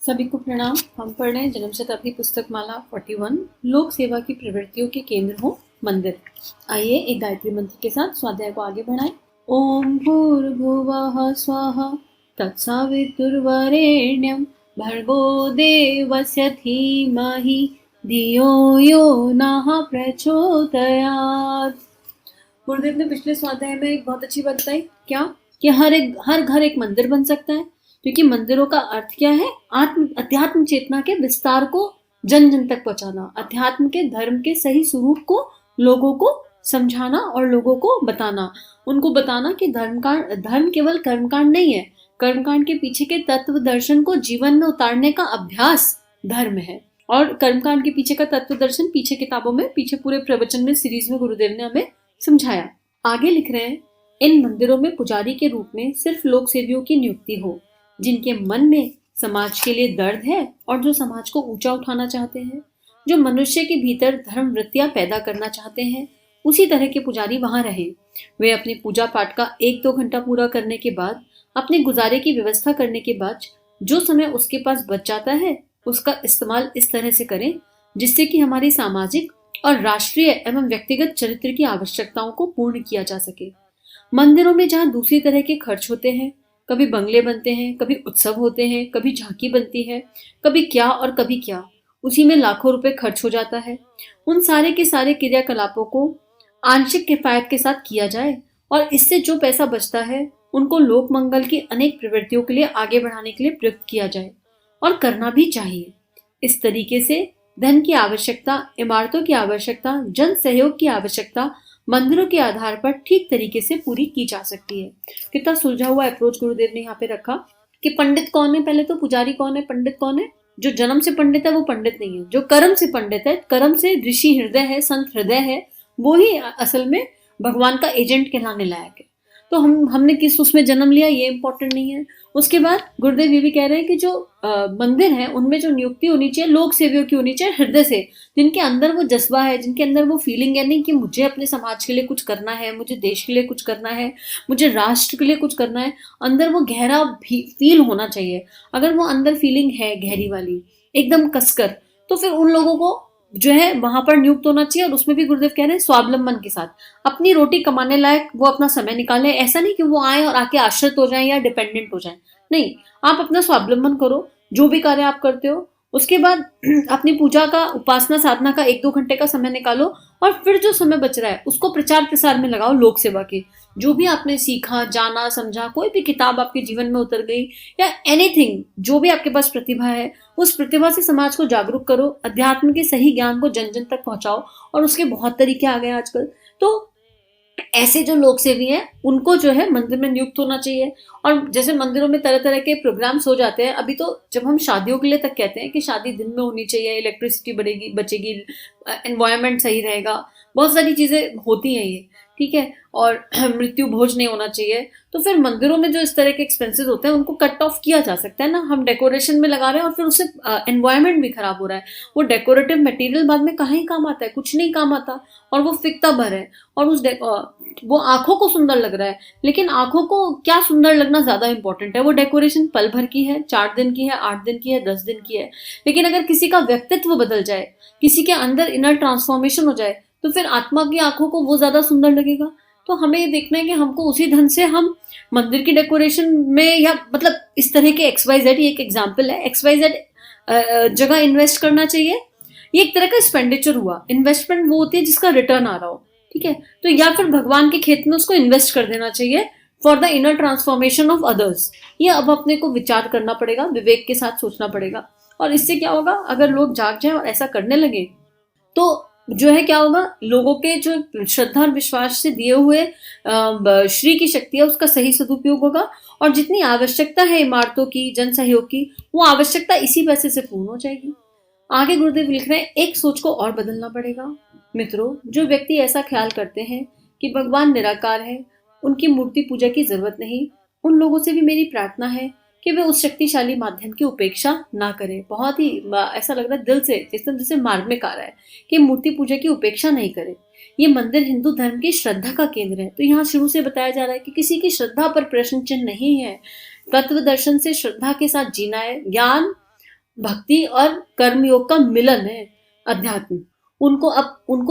सभी को प्रणाम। हम पढ़ रहे हैं जन्म शताब्दी पुस्तक माला 41 लोक सेवा की प्रवृत्तियों के केंद्र हो मंदिर। आइए एक गायत्री मंत्र के साथ स्वाध्याय को आगे बढ़ाएं। ओम भूर्भुवः स्वाहा तत्सवितुर्वरेण्यं भर्गो देवस्य धीमहि धियो यो नः प्रचोदयात्। गुरुदेव ने पिछले स्वाध्याय में एक बहुत अच्छी बात बताई, क्या कि हर घर एक मंदिर बन सकता है, क्योंकि मंदिरों का अर्थ क्या है? अध्यात्म चेतना के विस्तार को जन जन तक पहुंचाना, अध्यात्म के धर्म के सही स्वरूप को लोगों को समझाना और लोगों को बताना, उनको बताना कि धर्म केवल कर्मकांड नहीं है, कर्मकांड के पीछे के तत्व दर्शन को जीवन में उतारने का अभ्यास धर्म है। और कर्मकांड के पीछे का तत्व दर्शन पीछे किताबों में, पीछे पूरे प्रवचन में, सीरीज में गुरुदेव ने हमें समझाया। आगे लिख रहे हैं, इन मंदिरों में पुजारी के रूप में सिर्फ लोक सेवियों की नियुक्ति हो, जिनके मन में समाज के लिए दर्द है और जो समाज को ऊंचा उठाना चाहते हैं, जो मनुष्य के भीतर धर्म वृत्तियां पैदा करना चाहते हैं, उसी तरह के पुजारी वहां रहे। वे अपने पूजा पाठ का 1-2 घंटा पूरा करने के बाद, अपने गुजारे की व्यवस्था करने के बाद जो समय उसके पास बच जाता है, उसका इस्तेमाल इस तरह से करें जिससे कि हमारी सामाजिक और राष्ट्रीय एवं व्यक्तिगत चरित्र की आवश्यकताओं को पूर्ण किया जा सके। मंदिरों में जहाँ दूसरी तरह के खर्च होते हैं, कभी बंगले बनते हैं, कभी उत्सव होते हैं, कभी झांकी बनती है, कभी क्या और कभी क्या, उसी में लाखों रुपए खर्च हो जाता है। उन सारे के सारे क्रियाकलापों को आंशिक किफायत के साथ किया जाए और इससे जो पैसा बचता है उनको लोक मंगल की अनेक प्रवृत्तियों के लिए आगे बढ़ाने के लिए प्रयुक्त किया जाए, और करना भी चाहिए। इस तरीके से धन की आवश्यकता, इमारतों की आवश्यकता, जन सहयोग की आवश्यकता मंदिरों के आधार पर ठीक तरीके से पूरी की जा सकती है। कितना सुलझा हुआ अप्रोच गुरुदेव ने यहाँ पे रखा कि पंडित कौन है, पहले तो पुजारी कौन है, पंडित कौन है? जो जन्म से पंडित है वो पंडित नहीं है, जो कर्म से पंडित है, कर्म से ऋषि हृदय है, संत हृदय है, वो ही असल में भगवान का एजेंट कहलाने लायक है। तो हमने किस उसमें जन्म लिया ये इंपॉर्टेंट नहीं है। उसके बाद गुरुदेव ये भी कह रहे हैं कि जो मंदिर है उनमें जो नियुक्ति होनी चाहिए लोक सेवियों की होनी चाहिए हृदय से, जिनके अंदर वो जज्बा है, जिनके अंदर वो फीलिंग है, नहीं कि मुझे अपने समाज के लिए कुछ करना है, मुझे देश के लिए कुछ करना है, मुझे राष्ट्र के लिए कुछ करना है। अंदर वो गहरा फील होना चाहिए। अगर वो अंदर फीलिंग है गहरी वाली एकदम कसकर, तो फिर उन लोगों को जो है वहां पर नियुक्त होना चाहिए। और उसमें भी गुरुदेव कह रहे हैं स्वावलंबन के साथ अपनी रोटी कमाने लायक वो अपना समय निकालें। ऐसा नहीं कि वो आए और आके आश्रित हो जाएं या डिपेंडेंट हो जाएं, नहीं, आप अपना स्वावलंबन करो, जो भी कार्य आप करते हो। उसके बाद अपनी पूजा का, उपासना साधना का 1-2 घंटे का समय निकालो और फिर जो समय बच रहा है उसको प्रचार प्रसार में लगाओ लोक सेवा के। जो भी आपने सीखा, जाना, समझा, कोई भी किताब आपके जीवन में उतर गई या एनीथिंग, जो भी आपके पास प्रतिभा है, उस प्रतिभा से समाज को जागरूक करो, अध्यात्म के सही ज्ञान को जन जन तक पहुंचाओ। और उसके बहुत तरीके आ गए आजकल। तो ऐसे जो लोक सेवी हैं उनको जो है मंदिर में नियुक्त होना चाहिए। और जैसे मंदिरों में तरह तरह के प्रोग्राम्स हो जाते हैं, अभी तो जब हम शादियों के लिए तक कहते हैं कि शादी दिन में होनी चाहिए, इलेक्ट्रिसिटी बढ़ेगी, बचेगी, एनवायरनमेंट सही रहेगा, बहुत सारी चीजें होती हैं ये, ठीक है, और मृत्यु भोज नहीं होना चाहिए। तो फिर मंदिरों में जो इस तरह के एक्सपेंसेस होते हैं उनको कट ऑफ किया जा सकता है ना। हम डेकोरेशन में लगा रहे हैं और फिर उससे एनवायरनमेंट भी खराब हो रहा है। वो डेकोरेटिव मटेरियल बाद में कहाँ ही काम आता है, कुछ नहीं काम आता, और वो फिकता भर है, और वो आंखों को सुंदर लग रहा है, लेकिन आंखों को क्या सुंदर लगना ज्यादा इंपॉर्टेंट है। वो डेकोरेशन पल भर की है, 4 दिन की है, 8 दिन की है, 10 दिन की है, लेकिन अगर किसी का व्यक्तित्व बदल जाए, किसी के अंदर इनर ट्रांसफॉर्मेशन हो जाए, तो फिर आत्मा की आंखों को वो ज्यादा सुंदर लगेगा। तो हमें ये देखना है कि हमको उसी ढंग से हम मंदिर की डेकोरेशन में, या मतलब इस तरह के XYZ, ये एक एग्जाम्पल है, XYZ जगह इन्वेस्ट करना चाहिए। ये एक तरह का एक्सपेंडिचर हुआ। इन्वेस्टमेंट वो होती है जिसका रिटर्न आ रहा हो, ठीक है। तो या फिर भगवान के खेत में उसको इन्वेस्ट कर देना चाहिए for the inner transformation of others. ये अब अपने को विचार करना पड़ेगा, विवेक के साथ सोचना पड़ेगा। और इससे क्या होगा, अगर लोग जाग जाए और ऐसा करने लगे तो जो है क्या होगा, लोगों के जो श्रद्धा और विश्वास से दिए हुए श्री की शक्ति है उसका सही सदुपयोग होगा। और जितनी आवश्यकता है इमारतों की, जन सहयोग की, वो आवश्यकता इसी पैसे से पूर्ण हो जाएगी। आगे गुरुदेव लिख रहे हैं, एक सोच को और बदलना पड़ेगा मित्रों। जो व्यक्ति ऐसा ख्याल करते हैं कि भगवान निराकार है, उनकी मूर्ति पूजा की जरूरत नहीं, उन लोगों से भी मेरी प्रार्थना है कि वे उस शक्तिशाली माध्यम की उपेक्षा ना करें। बहुत ही ऐसा लग रहा है दिल से, जैसे मार्मिक आ रहा है कि मूर्ति पूजा की उपेक्षा नहीं करें। ये मंदिर हिंदू धर्म की श्रद्धा का केंद्र है। तो यहाँ शुरू से बताया जा रहा है कि किसी की श्रद्धा पर प्रश्न चिन्ह नहीं है। तत्व दर्शन से श्रद्धा के साथ जीना है। ज्ञान भक्ति और कर्मयोग का मिलन है अध्यात्म। उनको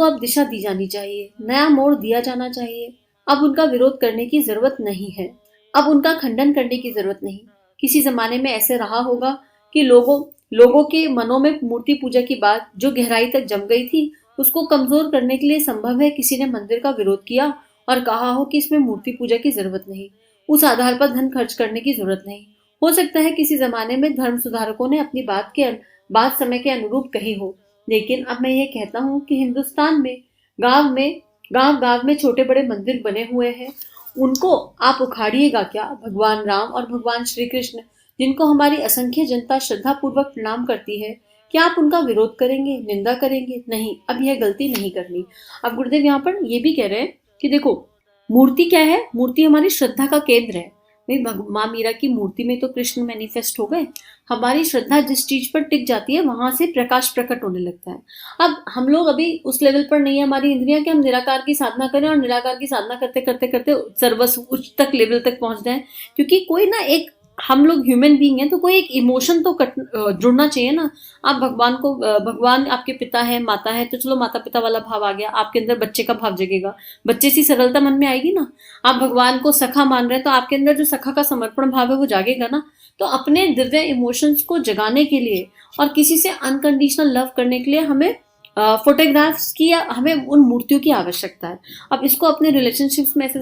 अब दिशा दी जानी चाहिए, नया मोड़ दिया जाना चाहिए। अब उनका विरोध करने की जरूरत नहीं है, अब उनका खंडन करने की जरूरत नहीं। किसी जमाने में ऐसे रहा होगा कि लोगों के मनों में मूर्ति पूजा की बात जो गहराई तक जम गई थी, उसको कमजोर करने के लिए संभव है किसी ने मंदिर का विरोध किया और कहा हो कि इसमें मूर्ति पूजा की जरूरत नहीं, उस आधार पर धन खर्च करने की जरूरत नहीं। हो सकता है किसी जमाने में धर्म सुधारकों ने अपनी बात समय के अनुरूप कही हो, लेकिन अब मैं ये कहता हूँ कि हिंदुस्तान में गांव गांव में छोटे बड़े मंदिर बने हुए हैं, उनको आप उखाड़िएगा क्या? भगवान राम और भगवान श्री कृष्ण, जिनको हमारी असंख्य जनता श्रद्धा पूर्वक प्रणाम करती है, क्या आप उनका विरोध करेंगे, निंदा करेंगे? नहीं, अब यह गलती नहीं करनी। अब गुरुदेव यहाँ पर ये भी कह रहे हैं कि देखो, मूर्ति क्या है? मूर्ति हमारी श्रद्धा का केंद्र है। भाई माँ मीरा की मूर्ति में तो कृष्ण मैनिफेस्ट हो गए। हमारी श्रद्धा जिस चीज पर टिक जाती है वहां से प्रकाश प्रकट होने लगता है। अब हम लोग अभी उस लेवल पर नहीं है हमारी इंद्रियां कि हम निराकार की साधना करें और निराकार की साधना करते करते करते सर्वस्व उच्च तक लेवल तक पहुंच जाए, क्योंकि कोई ना एक, हम लोग ह्यूमन बीइंग हैं तो कोई एक इमोशन तो जुड़ना चाहिए ना। आप भगवान आपके पिता है, माता है, तो चलो माता पिता वाला भाव आ गया, आपके अंदर बच्चे का भाव जगेगा, बच्चे सी सरलता मन में आएगी ना। आप भगवान को सखा मान रहे हैं तो आपके अंदर जो सखा का समर्पण भाव है वो जागेगा ना। तो अपने दिव्य इमोशंस को जगाने के लिए और किसी से अनकंडीशनल लव करने के लिए हमें फोटोग्राफ्स की या हमें उन मूर्तियों की आवश्यकता है। अब इसको अपने रिलेशनशिप्स में ऐसे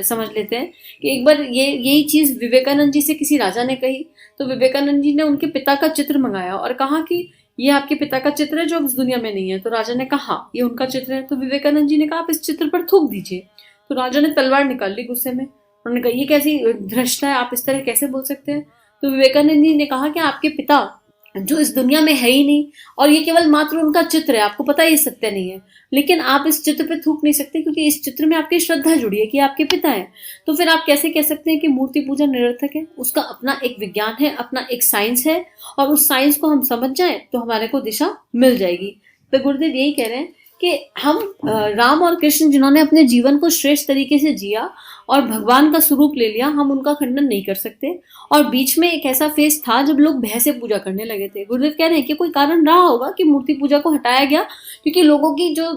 समझ लेते हैं कि एक बार यही चीज विवेकानंद जी से किसी राजा ने कही, तो विवेकानंद जी ने उनके पिता का चित्र मंगाया और कहा कि ये आपके पिता का चित्र है जो अब इस दुनिया में नहीं है। तो राजा ने कहा ये उनका चित्र है। तो विवेकानंद जी ने कहा आप इस चित्र पर थूक दीजिए। तो राजा ने तलवार निकाल ली गुस्से में। उन्होंने कहा ये कैसी धृष्टता है, आप इस तरह कैसे बोल सकते हैं? तो विवेकानंद जी ने कहा कि आपके पिता जो इस दुनिया में है ही नहीं और ये केवल मात्र उनका चित्र है, आपको पता है ये सत्य नहीं है, लेकिन आप इस चित्र पे थूक नहीं सकते क्योंकि इस चित्र में आपकी श्रद्धा जुड़ी है कि आपके पिता है। तो फिर आप कैसे कह सकते हैं कि मूर्ति पूजा निरर्थक है? उसका अपना एक विज्ञान है, अपना एक साइंस है, और उस साइंस को हम समझ जाए तो हमारे को दिशा मिल जाएगी। तो गुरुदेव यही कह रहे हैं कि हम राम और कृष्ण जिन्होंने अपने जीवन को श्रेष्ठ तरीके से जिया और भगवान का स्वरूप ले लिया, हम उनका खंडन नहीं कर सकते। और बीच में एक ऐसा फेज था जब लोग भय से पूजा करने लगे थे। गुरुदेव कह रहे हैं कि कोई कारण रहा होगा कि मूर्ति पूजा को हटाया गया, क्योंकि लोगों की जो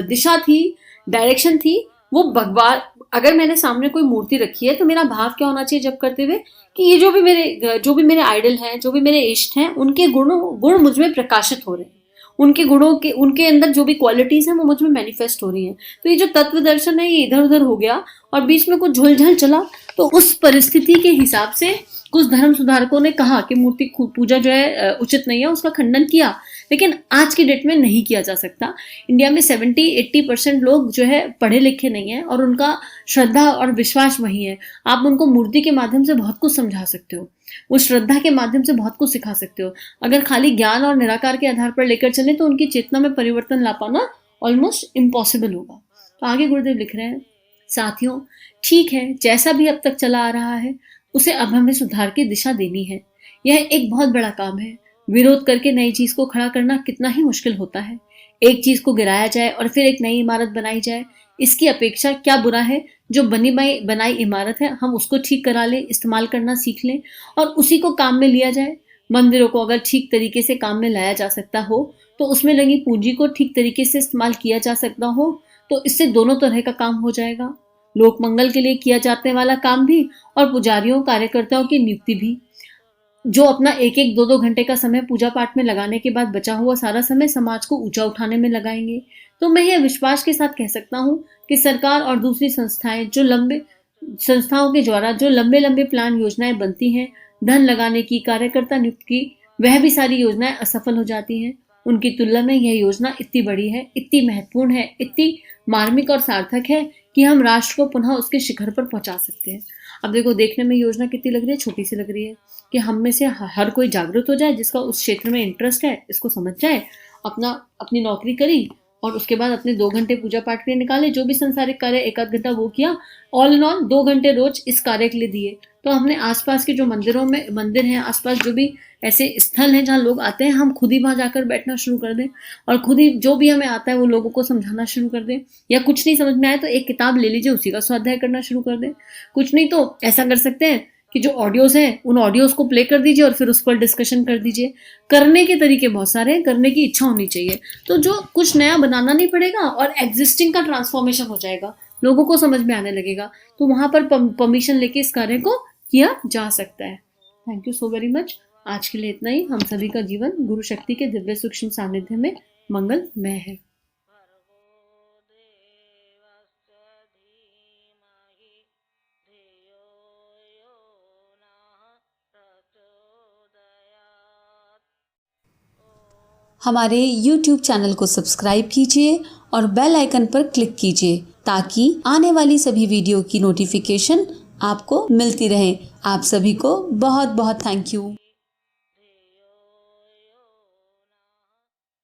दिशा थी, डायरेक्शन थी, वो भगवान, अगर मैंने सामने कोई मूर्ति रखी है तो मेरा भाव क्या होना चाहिए जब करते हुए कि ये जो भी मेरे आइडल हैं, जो भी मेरे इष्ट हैं, उनके गुण मुझ में प्रकाशित हो रहे हैं, उनके गुणों के, उनके अंदर जो भी क्वालिटीज हैं वो मुझ में मैनिफेस्ट हो रही हैं। तो ये जो तत्व दर्शन है ये इधर उधर हो गया और बीच में कुछ झुलझल चला। तो उस परिस्थिति के हिसाब से कुछ धर्म सुधारकों ने कहा कि मूर्ति पूजा जो है उचित नहीं है, उसका खंडन किया। लेकिन आज की डेट में नहीं किया जा सकता। इंडिया में 70-80% लोग जो है पढ़े लिखे नहीं है और उनका श्रद्धा और विश्वास वही है। आप उनको मूर्ति के माध्यम से बहुत कुछ समझा सकते हो, उस श्रद्धा के माध्यम से बहुत कुछ सिखा सकते हो। अगर खाली ज्ञान और निराकार के आधार पर लेकर चले तो उनकी चेतना में परिवर्तन ला पाना ऑलमोस्ट इम्पॉसिबल होगा। तो आगे गुरुदेव लिख रहे हैं, साथियों ठीक है, जैसा भी अब तक चला आ रहा है उसे अब हमें सुधार की दिशा देनी है। यह एक बहुत बड़ा काम है। विरोध करके नई चीज को खड़ा करना कितना ही मुश्किल होता है। एक चीज को गिराया जाए और फिर एक नई इमारत बनाई जाए, इसकी अपेक्षा क्या बुरा है? जो बनाई इमारत है हम उसको ठीक करा लें, इस्तेमाल करना सीख लें और उसी को काम में लिया जाए। मंदिरों को अगर ठीक तरीके से काम में लाया जा सकता हो तो उसमें लगी पूंजी को ठीक तरीके से इस्तेमाल किया जा सकता हो तो इससे दोनों तरह का काम हो जाएगा। लोक मंगल के लिए किया जाने वाला काम भी और पुजारियों कार्यकर्ताओं की नियुक्ति भी, जो अपना 1-1, 2-2 घंटे का समय पूजा पाठ में लगाने के बाद बचा हुआ सारा समय समाज को ऊंचा उठाने में लगाएंगे। तो मैं यह विश्वास के साथ कह सकता हूँ कि सरकार और दूसरी संस्थाओं के द्वारा जो लंबे प्लान योजनाएं बनती हैं, धन लगाने की, कार्यकर्ता नियुक्त की, वह भी सारी योजनाएं असफल हो जाती हैं। उनकी तुलना में यह योजना इतनी बड़ी है, इतनी महत्वपूर्ण है, इतनी मार्मिक और सार्थक है कि हम राष्ट्र को पुनः उसके शिखर पर पहुंचा सकते हैं। अब देखो, देखने में योजना कितनी लग रही है, छोटी सी लग रही है, कि हम में से हर कोई जागरूक हो जाए, जिसका उस क्षेत्र में इंटरेस्ट है, इसको समझ जाए, अपनी नौकरी करी और उसके बाद अपने 2 घंटे पूजा पाठ के लिए निकाले। जो भी संसारिक कार्य 1-8 घंटा वो किया, ऑल इन ऑल 2 घंटे रोज इस कार्य के लिए दिए। तो हमने आसपास के जो मंदिर हैं, आसपास जो भी ऐसे स्थल हैं जहाँ लोग आते हैं, हम खुद ही वहां जाकर बैठना शुरू कर दें और खुद ही जो भी हमें आता है वो लोगों को समझाना शुरू कर दें। या कुछ नहीं समझ में आए तो एक किताब ले लीजिए, उसी का स्वाध्याय करना शुरू कर दें। कुछ नहीं तो ऐसा कर सकते हैं कि जो ऑडियोज हैं उन ऑडियोज को प्ले कर दीजिए और फिर उस पर डिस्कशन कर दीजिए। करने के तरीके बहुत सारे हैं, करने की इच्छा होनी चाहिए। तो जो कुछ नया बनाना नहीं पड़ेगा और एग्जिस्टिंग का ट्रांसफॉर्मेशन हो जाएगा, लोगों को समझ में आने लगेगा, तो वहां पर परमिशन लेके इस कार्य को किया जा सकता है। Thank you so very much. आज के लिए इतना ही। हम सभी का जीवन गुरु शक्ति के दिव्य सूक्ष्म सानिध्य में मंगलमय है। हमारे YouTube चैनल को सब्सक्राइब कीजिए और बेल आइकन पर क्लिक कीजिए ताकि आने वाली सभी वीडियो की नोटिफिकेशन आपको मिलती रहे। आप सभी को बहुत बहुत थैंक यू।